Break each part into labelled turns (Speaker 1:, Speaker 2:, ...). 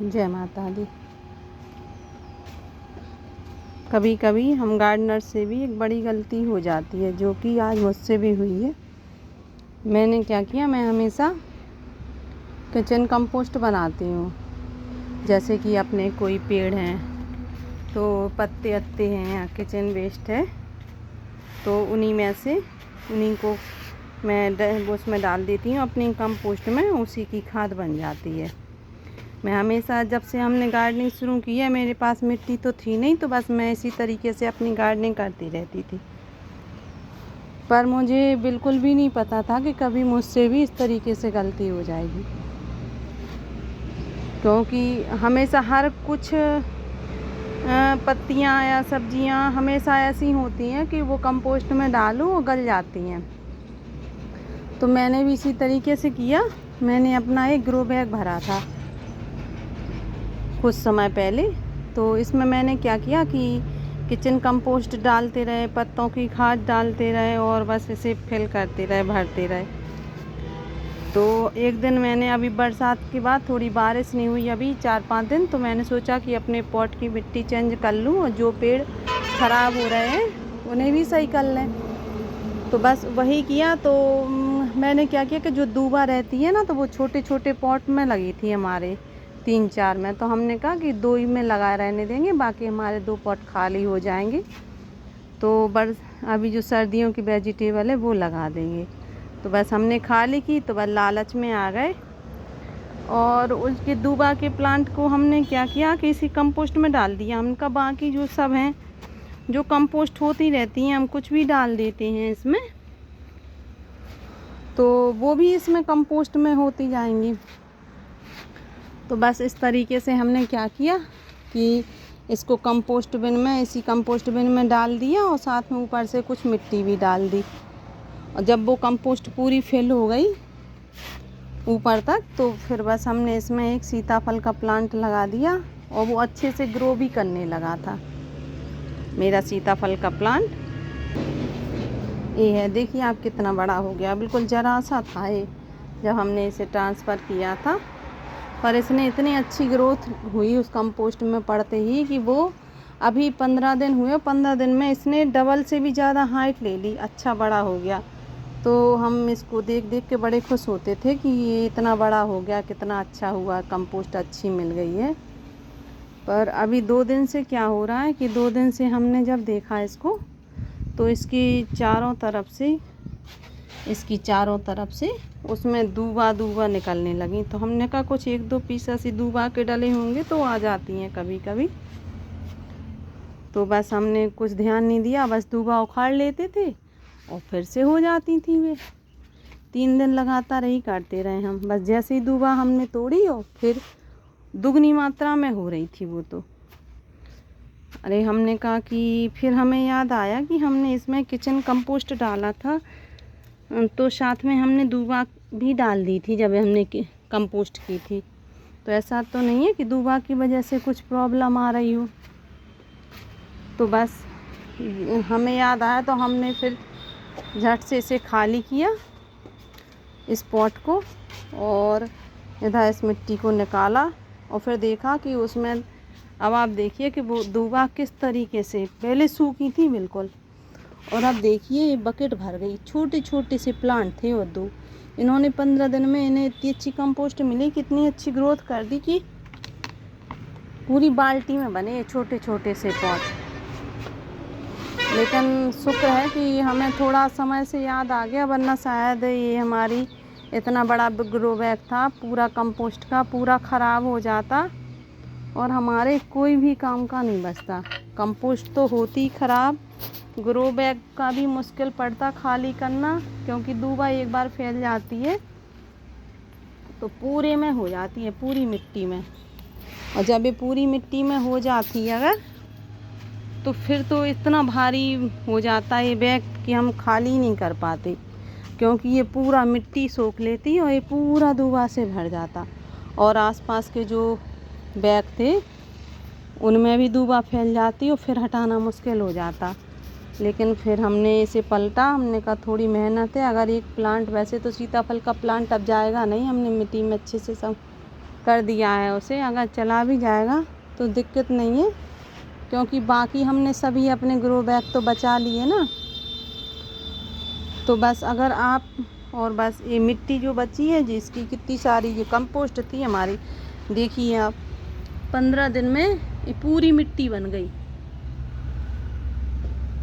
Speaker 1: जय माता दी। कभी कभी हम गार्डनर से भी एक बड़ी गलती हो जाती है, जो कि आज मुझसे भी हुई है। मैंने क्या किया, मैं हमेशा किचन कंपोस्ट बनाती हूँ। जैसे कि अपने कोई पेड़ हैं तो पत्ते अत्ते हैं या किचन वेस्ट है, तो उन्हीं को मैं उसमें डाल देती हूँ अपनी कंपोस्ट में, उसी की खाद बन जाती है। मैं हमेशा, जब से हमने गार्डनिंग शुरू की है, मेरे पास मिट्टी तो थी नहीं, तो बस मैं इसी तरीके से अपनी गार्डनिंग करती रहती थी। पर मुझे बिल्कुल भी नहीं पता था कि कभी मुझसे भी इस तरीके से गलती हो जाएगी, क्योंकि हमेशा हर कुछ पत्तियाँ या सब्जियाँ हमेशा ऐसी होती हैं कि वो कंपोस्ट में डालो और गल जाती हैं। तो मैंने भी इसी तरीके से किया। मैंने अपना एक ग्रो बैग भरा था कुछ समय पहले, तो इसमें मैंने क्या किया कि किचन कंपोस्ट डालते रहे, पत्तों की खाद डालते रहे और बस इसे फिल करते रहे, भरते रहे। तो एक दिन मैंने, अभी बरसात के बाद थोड़ी बारिश नहीं हुई अभी 4-5 दिन, तो मैंने सोचा कि अपने पॉट की मिट्टी चेंज कर लूँ और जो पेड़ ख़राब हो रहे हैं उन्हें भी सही कर लें। तो बस वही किया। तो मैंने क्या किया कि जो दूबा रहती है ना, तो वो छोटे छोटे पॉट में लगी थी हमारे 3-4 में। तो हमने कहा कि 2 ही में लगा रहने देंगे, बाकी हमारे 2 पॉट खाली हो जाएंगे, तो अभी जो सर्दियों की वेजिटेबल है वो लगा देंगे। तो बस हमने खाली की, तो बस लालच में आ गए और उसके दूबा के प्लांट को हमने क्या किया कि इसी कंपोस्ट में डाल दिया। हमका बाकी जो सब हैं, जो कंपोस्ट होती रहती हैं, हम कुछ भी डाल देते हैं इसमें, तो वो भी इसमें कंपोस्ट में होती जाएंगी। तो बस इस तरीके से हमने क्या किया कि इसको इसी कंपोस्ट बिन में डाल दिया और साथ में ऊपर से कुछ मिट्टी भी डाल दी। और जब वो कंपोस्ट पूरी फिल हो गई ऊपर तक, तो फिर बस हमने इसमें एक सीताफल का प्लांट लगा दिया और वो अच्छे से ग्रो भी करने लगा था। मेरा सीताफल का प्लांट ये है, देखिए आप कितना बड़ा हो गया। बिल्कुल ज़रा सा था ये जब हमने इसे ट्रांसफ़र किया था, पर इसने इतनी अच्छी ग्रोथ हुई उस कंपोस्ट में पड़ते ही कि वो अभी 15 दिन हुए, 15 दिन में इसने डबल से भी ज़्यादा हाइट ले ली, अच्छा बड़ा हो गया। तो हम इसको देख देख के बड़े खुश होते थे कि ये इतना बड़ा हो गया, कितना अच्छा हुआ, कंपोस्ट अच्छी मिल गई है। पर अभी 2 दिन से क्या हो रहा है कि 2 दिन से हमने जब देखा इसको, तो इसकी चारों तरफ से उसमें दूबा निकलने लगी। तो हमने कहा कुछ 1-2 पीस ऐसी दूबा के डले होंगे तो आ जाती हैं कभी कभी। तो बस हमने कुछ ध्यान नहीं दिया, बस दूबा उखाड़ लेते थे और फिर से हो जाती थी वे। 3 दिन लगातार यही करते रहे हम। बस जैसे ही दूबा हमने तोड़ी और फिर दुगनी मात्रा में हो रही थी वो। तो अरे हमने कहा कि फिर हमें याद आया कि हमने इसमें किचन कंपोस्ट डाला था, तो साथ में हमने दूबा भी डाल दी थी जब हमने कंपोस्ट की थी। तो ऐसा तो नहीं है कि दूबा की वजह से कुछ प्रॉब्लम आ रही हो। तो बस हमें याद आया, तो हमने फिर झट से इसे खाली किया, इस पॉट को, और इधर इस मिट्टी को निकाला और फिर देखा कि उसमें, अब आप देखिए कि वो दूबा किस तरीके से पहले सूखी थी बिल्कुल, और अब देखिए ये बकेट भर गई। छोटे छोटे से प्लांट थे और 2, इन्होंने 15 दिन में इन्हें इतनी अच्छी कंपोस्ट मिली, कितनी अच्छी ग्रोथ कर दी कि पूरी बाल्टी में बने छोटे छोटे से पॉट। लेकिन शुक्र है कि हमें थोड़ा समय से याद आ गया, वरना शायद ये हमारी इतना बड़ा ग्रो बैग था पूरा कंपोस्ट का, पूरा ख़राब हो जाता और हमारे कोई भी काम का नहीं बचता। कंपोस्ट तो होती ख़राब, ग्रो बैग का भी मुश्किल पड़ता खाली करना, क्योंकि दूबा एक बार फैल जाती है तो पूरे में हो जाती है, पूरी मिट्टी में। और जब ये पूरी मिट्टी में हो जाती है अगर, तो फिर तो इतना भारी हो जाता है ये बैग कि हम खाली नहीं कर पाते, क्योंकि ये पूरा मिट्टी सोख लेती और ये पूरा दूबा से भर जाता। और आसपास के जो बैग थे उनमें भी दूबा फैल जाती और फिर हटाना मुश्किल हो जाता। लेकिन फिर हमने इसे पलटा, हमने कहा थोड़ी मेहनत है, अगर एक प्लांट, वैसे तो सीताफल का प्लांट अब जाएगा नहीं, हमने मिट्टी में अच्छे से सब कर दिया है उसे। अगर चला भी जाएगा तो दिक्कत नहीं है, क्योंकि बाकी हमने सभी अपने ग्रो बैग तो बचा लिए ना। तो बस अगर आप, और बस ये मिट्टी जो बची है जिसकी कितनी सारी ये कंपोस्ट थी हमारी, देखिए आप 15 दिन में ये पूरी मिट्टी बन गई।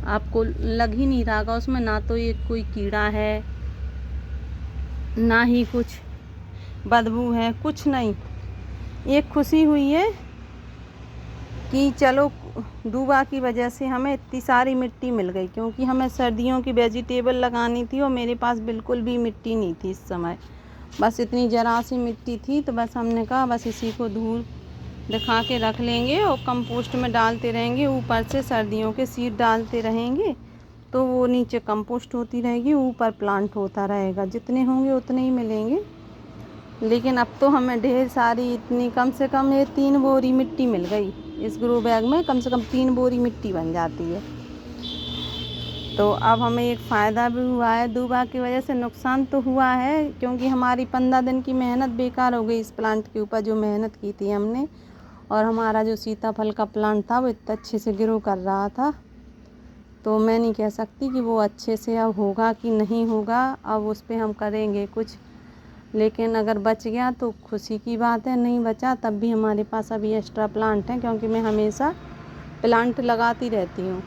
Speaker 1: आपको लग ही नहीं रहा उसमें ना तो ये कोई कीड़ा है, ना ही कुछ बदबू है, कुछ नहीं। एक खुशी हुई है कि चलो दूबा की वजह से हमें इतनी सारी मिट्टी मिल गई, क्योंकि हमें सर्दियों की वेजिटेबल लगानी थी और मेरे पास बिल्कुल भी मिट्टी नहीं थी इस समय। बस इतनी जरा सी मिट्टी थी, तो बस हमने कहा बस इसी को धूल दिखा के रख लेंगे और कंपोस्ट में डालते रहेंगे। ऊपर से सर्दियों के सीड डालते रहेंगे तो वो नीचे कंपोस्ट होती रहेगी, ऊपर प्लांट होता रहेगा। जितने होंगे उतने ही मिलेंगे। लेकिन अब तो हमें ढेर सारी, इतनी कम से कम ये 3 बोरी मिट्टी मिल गई। इस ग्रो बैग में कम से कम 3 बोरी मिट्टी बन जाती है। तो अब हमें एक फ़ायदा भी हुआ है दूबा की वजह से। नुकसान तो हुआ है क्योंकि हमारी 15 दिन की मेहनत बेकार हो गई इस प्लांट के ऊपर, जो मेहनत की थी हमने। और हमारा जो सीताफल का प्लांट था वो इतना अच्छे से ग्रो कर रहा था, तो मैं नहीं कह सकती कि वो अच्छे से अब होगा कि नहीं होगा। अब उस पर हम करेंगे कुछ, लेकिन अगर बच गया तो खुशी की बात है, नहीं बचा तब भी हमारे पास अभी एक्स्ट्रा प्लांट हैं, क्योंकि मैं हमेशा प्लांट लगाती रहती हूँ।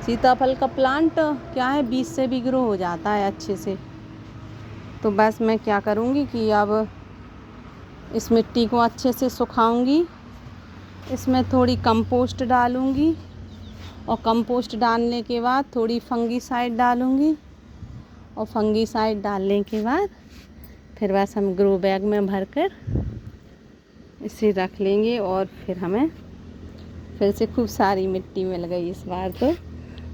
Speaker 1: सीताफल का प्लांट क्या है 20 से भी ग्रो हो जाता है अच्छे से। तो बस मैं क्या करूँगी कि अब इस मिट्टी को अच्छे से सुखाऊंगी, इसमें थोड़ी कंपोस्ट डालूंगी और कंपोस्ट डालने के बाद थोड़ी फंगीसाइड डालूंगी, और फंगीसाइड डालने के बाद फिर बस हम ग्रो बैग में भरकर इसे रख लेंगे। और फिर हमें फिर से खूब सारी मिट्टी मिल गई इस बार तो,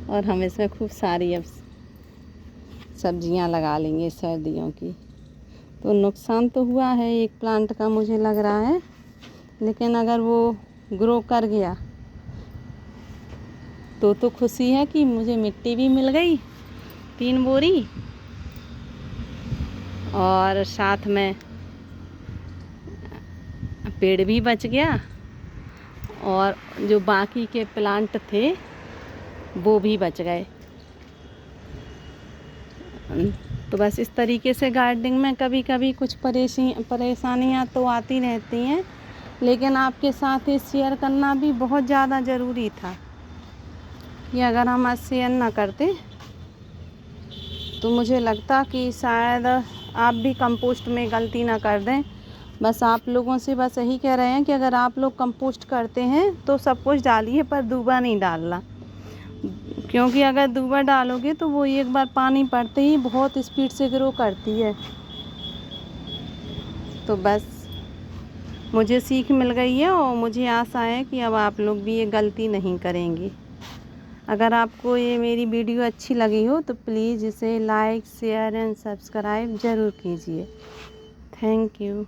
Speaker 1: और हम इसमें खूब सारी अब सब्जियां लगा लेंगे सर्दियों की। तो नुकसान तो हुआ है एक प्लांट का मुझे लग रहा है, लेकिन अगर वो ग्रो कर गया तो खुशी है कि मुझे मिट्टी भी मिल गई 3 बोरी, और साथ में पेड़ भी बच गया, और जो बाकी के प्लांट थे वो भी बच गए। तो बस इस तरीके से गार्डनिंग में कभी कभी कुछ परेशानियाँ तो आती रहती हैं, लेकिन आपके साथ ये शेयर करना भी बहुत ज़्यादा ज़रूरी था कि अगर हम आज शेयर ना करते तो मुझे लगता कि शायद आप भी कंपोस्ट में गलती ना कर दें। बस आप लोगों से बस यही कह रहे हैं कि अगर आप लोग कंपोस्ट करते हैं तो सब कुछ डालिए, पर दूबा नहीं डालना, क्योंकि अगर दूबा डालोगे तो वो एक बार पानी पड़ते ही बहुत स्पीड से ग्रो करती है। तो बस मुझे सीख मिल गई है और मुझे आशा है कि अब आप लोग भी ये गलती नहीं करेंगे। अगर आपको ये मेरी वीडियो अच्छी लगी हो तो प्लीज़ इसे लाइक, शेयर एंड सब्सक्राइब ज़रूर कीजिए। Thank you.